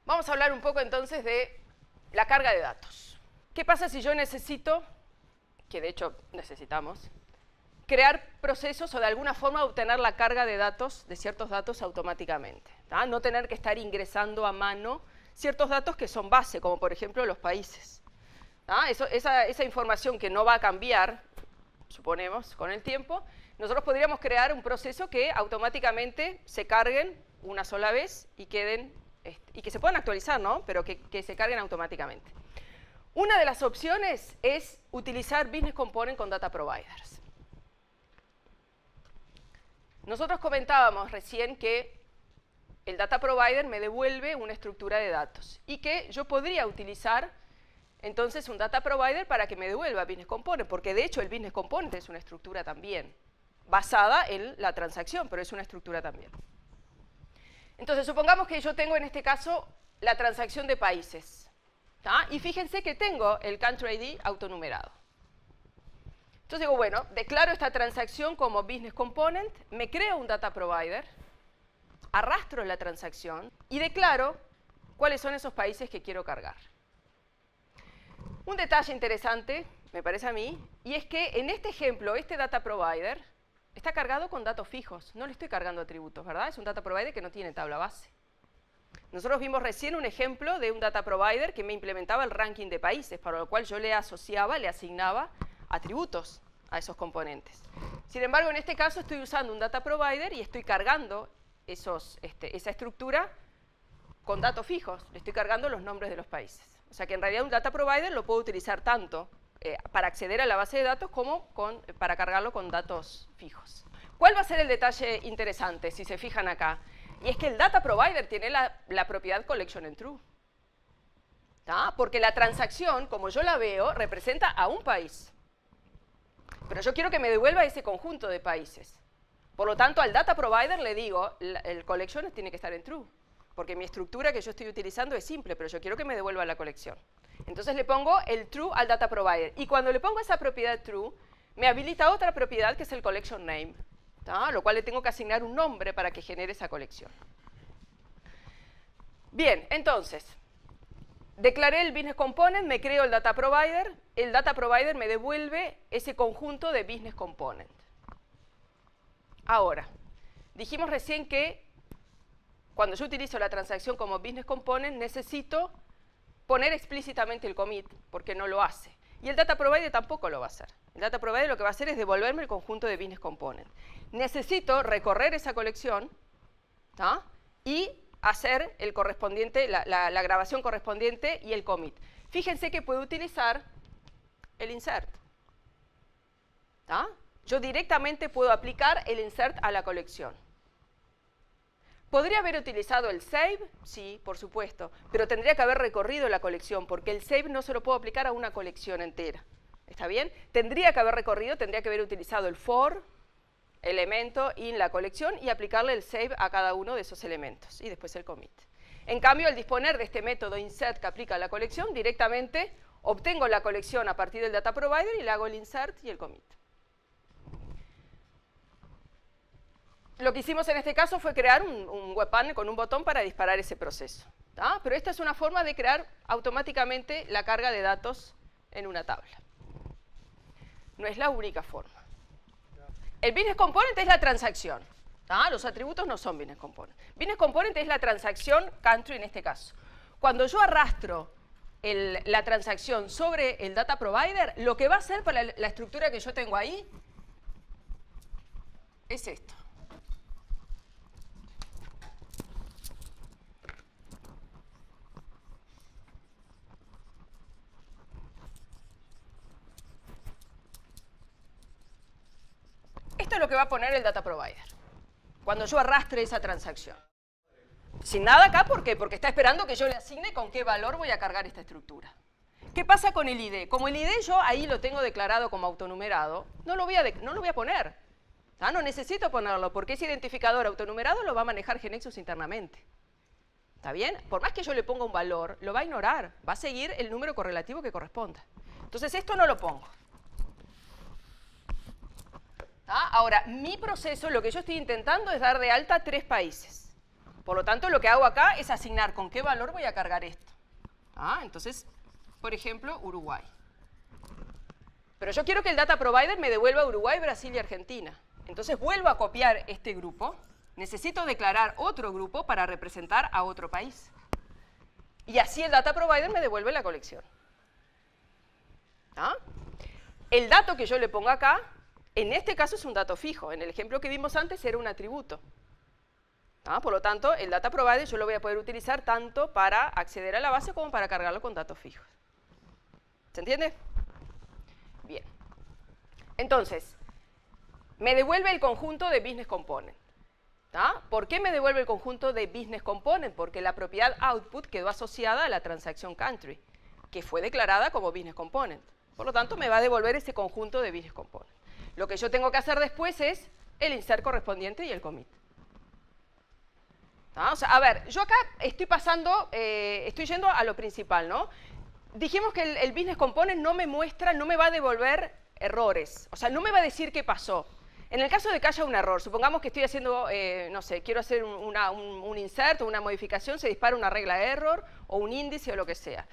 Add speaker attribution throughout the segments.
Speaker 1: Vamos a hablar un poco entonces de la carga de datos. ¿Qué pasa si yo necesito, que de hecho necesitamos, crear procesos o de alguna forma obtener la carga de datos, de ciertos datos automáticamente? No tener que estar ingresando a mano ciertos datos que son base, como por ejemplo los países. Esa información que no va a cambiar, suponemos, con el tiempo, nosotros podríamos crear un proceso que automáticamente se carguen una sola vez y queden, y que se puedan actualizar, ¿no? Pero que se carguen automáticamente. Una de las opciones es utilizar Business Component con Data Providers. Nosotros comentábamos recién que el Data Provider me devuelve una estructura de datos y que yo podría utilizar entonces un Data Provider para que me devuelva Business Component, porque de hecho el Business Component es una estructura también, basada en la transacción, pero es una estructura también. Entonces, supongamos que yo tengo en este caso la transacción de países, y fíjense que tengo el Country ID autonumerado. Entonces digo, bueno, declaro esta transacción como Business Component, me creo un Data Provider, arrastro la transacción y declaro cuáles son esos países que quiero cargar. Un detalle interesante, me parece a mí, y es que en este ejemplo, este Data Provider está cargado con datos fijos, no le estoy cargando atributos, ¿verdad? Es un Data Provider que no tiene tabla base. Nosotros vimos recién un ejemplo de un Data Provider que me implementaba el ranking de países, para lo cual yo le asociaba, le asignaba atributos a esos componentes. Sin embargo, en este caso estoy usando un Data Provider y estoy cargando esa estructura con datos fijos, le estoy cargando los nombres de los países. O sea que en realidad un Data Provider lo puedo utilizar tanto para acceder a la base de datos como para cargarlo con datos fijos. ¿Cuál va a ser el detalle interesante, si se fijan acá? Y es que el Data Provider tiene la propiedad Collection en True. Porque la transacción, como yo la veo, representa a un país. Pero yo quiero que me devuelva ese conjunto de países. Por lo tanto, al Data Provider le digo, el Collection tiene que estar en True. Porque mi estructura que yo estoy utilizando es simple, pero yo quiero que me devuelva la colección. Entonces le pongo el true al Data Provider. Y cuando le pongo esa propiedad true, me habilita otra propiedad que es el collection name, lo cual le tengo que asignar un nombre para que genere esa colección. Bien, entonces, declaré el Business Component, me creo el Data Provider me devuelve ese conjunto de Business Component. Ahora, dijimos recién que cuando yo utilizo la transacción como Business Component, necesito poner explícitamente el commit, porque no lo hace. Y el Data Provider tampoco lo va a hacer. El Data Provider lo que va a hacer es devolverme el conjunto de Business Component. Necesito recorrer esa colección y hacer el correspondiente, la grabación correspondiente y el commit. Fíjense que puedo utilizar el insert. Yo directamente puedo aplicar el insert a la colección. ¿Podría haber utilizado el save? Sí, por supuesto, pero tendría que haber recorrido la colección, porque el save no se lo puedo aplicar a una colección entera. ¿Está bien? Tendría que haber recorrido, tendría que haber utilizado el for, elemento, in la colección, y aplicarle el save a cada uno de esos elementos, y después el commit. En cambio, al disponer de este método insert que aplica a la colección, directamente obtengo la colección a partir del Data Provider y le hago el insert y el commit. Lo que hicimos en este caso fue crear un web panel con un botón para disparar ese proceso. Pero esta es una forma de crear automáticamente la carga de datos en una tabla. No es la única forma. El Business Component es la transacción. Los atributos no son Business Component. Business Component es la transacción country en este caso. Cuando yo arrastro la transacción sobre el Data Provider, lo que va a hacer para la estructura que yo tengo ahí es esto. Esto es lo que va a poner el Data Provider cuando yo arrastre esa transacción. Sin nada acá, ¿por qué? Porque está esperando que yo le asigne con qué valor voy a cargar esta estructura. ¿Qué pasa con el ID? Como el ID yo ahí lo tengo declarado como autonumerado, no lo voy a poner. No necesito ponerlo, porque ese identificador autonumerado lo va a manejar GeneXus internamente. ¿Está bien? Por más que yo le ponga un valor, lo va a ignorar, va a seguir el número correlativo que corresponda. Entonces esto no lo pongo. Ahora, mi proceso, lo que yo estoy intentando es dar de alta 3 países. Por lo tanto, lo que hago acá es asignar con qué valor voy a cargar esto. Entonces, por ejemplo, Uruguay. Pero yo quiero que el data provider me devuelva Uruguay, Brasil y Argentina. Entonces vuelvo a copiar este grupo. Necesito declarar otro grupo para representar a otro país. Y así el data provider me devuelve la colección. El dato que yo le pongo acá, en este caso es un dato fijo. En el ejemplo que vimos antes era un atributo. Por lo tanto, el data provider yo lo voy a poder utilizar tanto para acceder a la base como para cargarlo con datos fijos. ¿Se entiende? Bien. Entonces, me devuelve el conjunto de business component. ¿Por qué me devuelve el conjunto de business component? Porque la propiedad output quedó asociada a la transacción country, que fue declarada como business component. Por lo tanto, me va a devolver ese conjunto de business component. Lo que yo tengo que hacer después es el insert correspondiente y el commit. O sea, a ver, yo acá estoy pasando, estoy yendo a lo principal, ¿no? Dijimos que el business component no me muestra, no me va a devolver errores. O sea, no me va a decir qué pasó. En el caso de que haya un error, supongamos que estoy haciendo, no sé, quiero hacer un insert o una modificación, se dispara una regla error o un índice o lo que sea.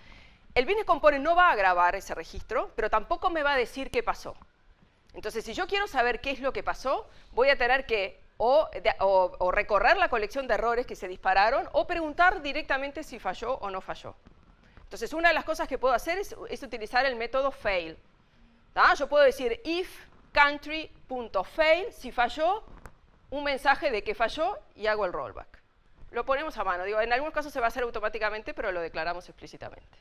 Speaker 1: El business component no va a grabar ese registro, pero tampoco me va a decir qué pasó. Entonces, si yo quiero saber qué es lo que pasó, voy a tener que o recorrer la colección de errores que se dispararon o preguntar directamente si falló o no falló. Entonces, una de las cosas que puedo hacer es utilizar el método fail. Yo puedo decir if country.fail, si falló, un mensaje de que falló y hago el rollback. Lo ponemos a mano. Digo, en algunos casos se va a hacer automáticamente, pero lo declaramos explícitamente.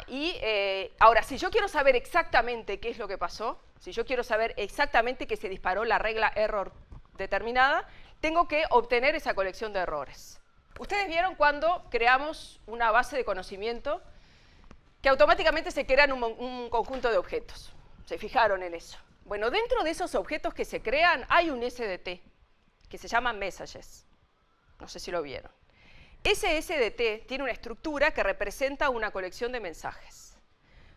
Speaker 1: Y ahora, si yo quiero saber exactamente qué es lo que pasó, si yo quiero saber exactamente que se disparó la regla error determinada, tengo que obtener esa colección de errores. Ustedes vieron cuando creamos una base de conocimiento que automáticamente se crean un conjunto de objetos. ¿Se fijaron en eso? Bueno, dentro de esos objetos que se crean hay un SDT que se llama messages. No sé si lo vieron. Ese SDT tiene una estructura que representa una colección de mensajes,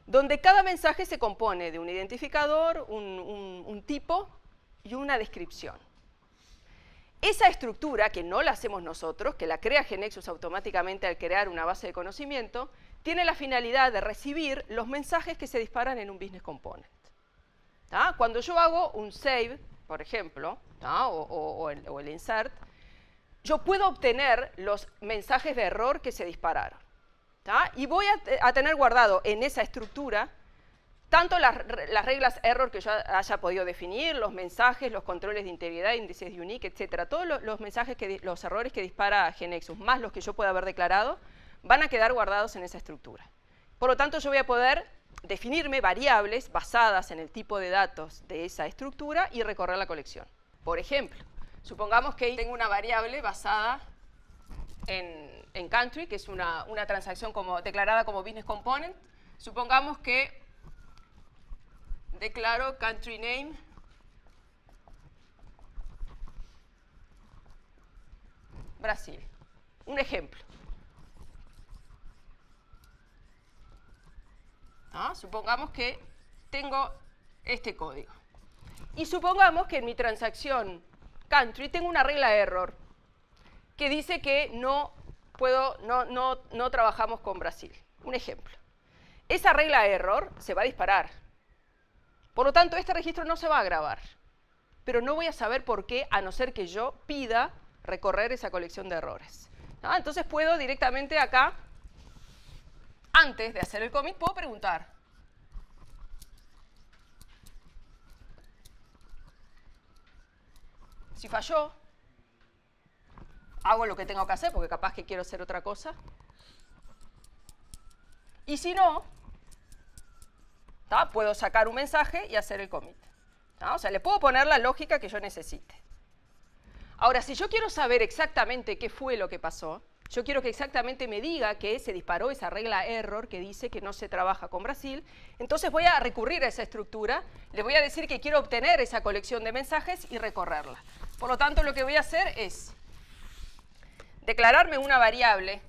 Speaker 1: donde cada mensaje se compone de un identificador, un tipo y una descripción. Esa estructura, que no la hacemos nosotros, que la crea GeneXus automáticamente al crear una base de conocimiento, tiene la finalidad de recibir los mensajes que se disparan en un business component. Cuando yo hago un save, por ejemplo, o el insert, yo puedo obtener los mensajes de error que se dispararon. Y voy a tener guardado en esa estructura tanto las reglas error que yo haya podido definir, los mensajes, los controles de integridad, índices de unique, etc. Todos los errores que dispara GeneXus, más los que yo pueda haber declarado, van a quedar guardados en esa estructura. Por lo tanto, yo voy a poder definirme variables basadas en el tipo de datos de esa estructura y recorrer la colección. Por ejemplo, supongamos que tengo una variable basada en country, que es una transacción declarada como business component. Supongamos que declaro country name Brasil. Un ejemplo. Supongamos que tengo este código. Y supongamos que en mi transacción country tengo una regla error que dice que no trabajamos con Brasil. Un ejemplo. Esa regla error se va a disparar. Por lo tanto, este registro no se va a grabar. Pero no voy a saber por qué, a no ser que yo pida recorrer esa colección de errores. Entonces puedo directamente acá, antes de hacer el commit, puedo preguntar. Si falló, hago lo que tengo que hacer, porque capaz que quiero hacer otra cosa. Y si no, puedo sacar un mensaje y hacer el commit. O sea, le puedo poner la lógica que yo necesite. Ahora, si yo quiero saber exactamente qué fue lo que pasó, yo quiero que exactamente me diga que se disparó esa regla error que dice que no se trabaja con Brasil, entonces voy a recurrir a esa estructura, le voy a decir que quiero obtener esa colección de mensajes y recorrerla. Por lo tanto, lo que voy a hacer es declararme una variable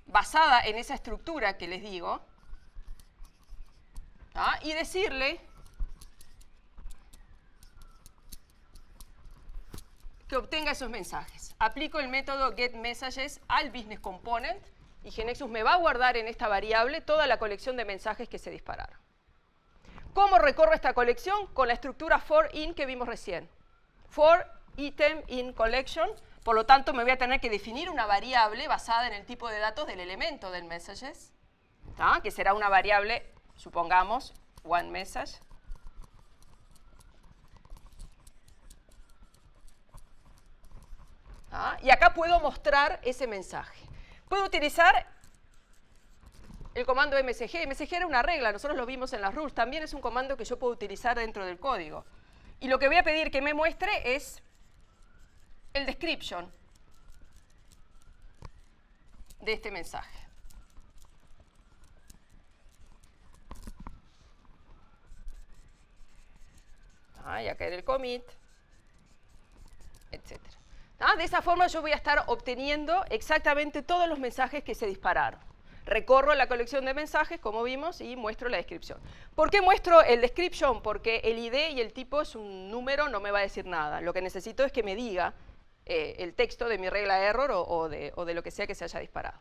Speaker 1: basada en esa estructura que les digo, y decirle que obtenga esos mensajes. Aplico el método getMessages al business component y GeneXus me va a guardar en esta variable toda la colección de mensajes que se dispararon. ¿Cómo recorro esta colección? Con la estructura for_in que vimos recién. For item in collection, por lo tanto me voy a tener que definir una variable basada en el tipo de datos del elemento del messages, ¿tá? Que será una variable, supongamos, oneMessage. Y acá puedo mostrar ese mensaje. Puedo utilizar el comando msg. Msg era una regla, nosotros lo vimos en las rules. También es un comando que yo puedo utilizar dentro del código. Y lo que voy a pedir que me muestre es el description de este mensaje. Y acá era el commit, etc. De esa forma yo voy a estar obteniendo exactamente todos los mensajes que se dispararon. Recorro la colección de mensajes, como vimos, y muestro la descripción. ¿Por qué muestro el description? Porque el ID y el tipo es un número, no me va a decir nada. Lo que necesito es que me diga el texto de mi regla error o de lo que sea que se haya disparado.